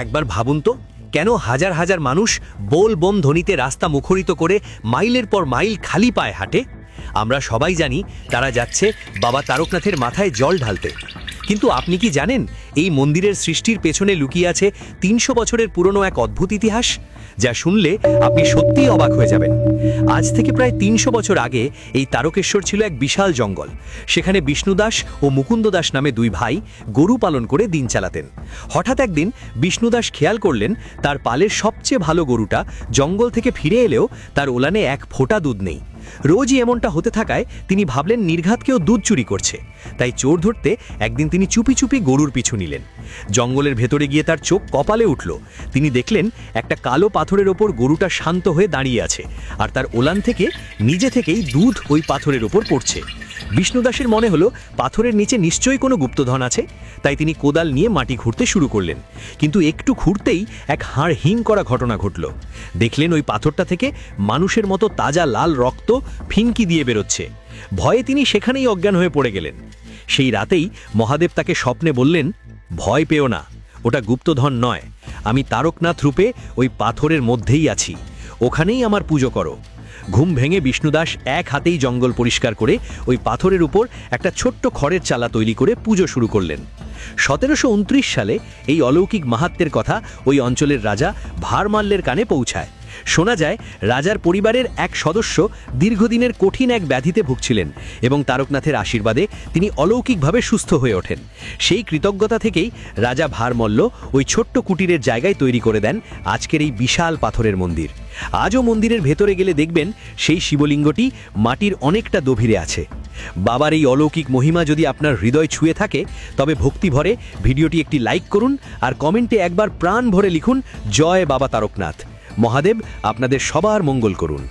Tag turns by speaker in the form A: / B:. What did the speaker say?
A: একবার ভাবুন তো, কেন হাজার হাজার মানুষ বোল বোম ধ্বনিতে রাস্তা মুখরিত করে মাইলের পর মাইল খালি পায়ে হাঁটে? আমরা সবাই জানি তারা যাচ্ছে বাবা তারকনাথের মাথায় জল ঢালতে। কিন্তু আপনি কি জানেন এই মন্দিরের সৃষ্টির পেছনে লুকিয়ে আছে ৩০০ বছরের পুরনো এক অদ্ভুত ইতিহাস, যা শুনলে আপনি সত্যিই অবাক হয়ে যাবেন। আজ থেকে প্রায় ৩০০ বছর আগে এই তারকেশ্বর ছিল এক বিশাল জঙ্গল। সেখানে বিষ্ণুদাস ও মুকুন্দদাস নামে দুই ভাই গরু পালন করে দিন চালাতেন। হঠাৎ একদিন বিষ্ণুদাস খেয়াল করলেন তার পালের সবচেয়ে ভালো গরুটা জঙ্গল থেকে ফিরে এলেও তার ওলানে এক ফোঁটা দুধ নেই। রোজই এমনটা হতে থাকায় তিনি ভাবলেন নির্ঘাত কেউ দুধ চুরি করছে। তাই চোর ধরতে একদিন তিনি চুপি চুপি গরুর পিছু নিলেন। জঙ্গলের ভেতরে গিয়ে তার চোখ কপালে উঠল। তিনি দেখলেন একটা কালো পাথরের ওপর গরুটা শান্ত হয়ে দাঁড়িয়ে আছে, আর তার ওলান থেকে নিজে থেকেই দুধ ওই পাথরের ওপর পড়ছে। বিষ্ণুদাসের মনে হলো পাথরের নিচে নিশ্চয়ই কোনো গুপ্তধন আছে। তাই তিনি কোদাল নিয়ে মাটি খুঁড়তে শুরু করলেন। কিন্তু একটু খুঁড়তেই এক হাড় হিম করা ঘটনা ঘটল। দেখলেন ওই পাথরটা থেকে মানুষের মতো তাজা লাল রক্ত ফিনকি দিয়ে বেরোচ্ছে। ভয়ে তিনি সেখানেই অজ্ঞান হয়ে পড়ে গেলেন। সেই রাতেই মহাদেব তাকে স্বপ্নে বললেন, ভয় পেও না, ওটা গুপ্তধন নয়, আমি তারকনাথ রূপে ওই পাথরের মধ্যেই আছি, ওখানেই আমার পুজো করো। ঘুম ভেঙে বিষ্ণুদাস এক হাতেই জঙ্গল পরিষ্কার করে ওই পাথরের উপর একটা ছোট্ট খড়ের চালা তৈরি করে পুজো শুরু করলেন। ১৭২৯ সালে এই অলৌকিক মাহাত্ম্যের কথা ওই অঞ্চলের রাজা ভারমাল্যের কানে পৌঁছায়। শোনা যায় রাজার পরিবারের এক সদস্য দীর্ঘদিনের কঠিন এক ব্যাধিতে ভুগছিলেন এবং তারকনাথের আশীর্বাদে তিনি অলৌকিকভাবে সুস্থ হয়ে ওঠেন। সেই কৃতজ্ঞতা থেকেই রাজা ভারমল্ল ওই ছোট্ট কুটিরের জায়গায় তৈরি করে দেন আজকের এই বিশাল পাথরের মন্দির। আজও মন্দিরের ভেতরে গেলে দেখবেন সেই শিবলিঙ্গটি মাটির অনেকটা গভীরে আছে। বাবার এই অলৌকিক মহিমা যদি আপনার হৃদয় ছুঁয়ে থাকে, তবে ভক্তি ভরে ভিডিওটি একটি লাইক করুন আর কমেন্টে একবার প্রাণ ভরে লিখুন, জয় বাবা তারকনাথ। মহাদেব আপনাদের সবার মঙ্গল করুন।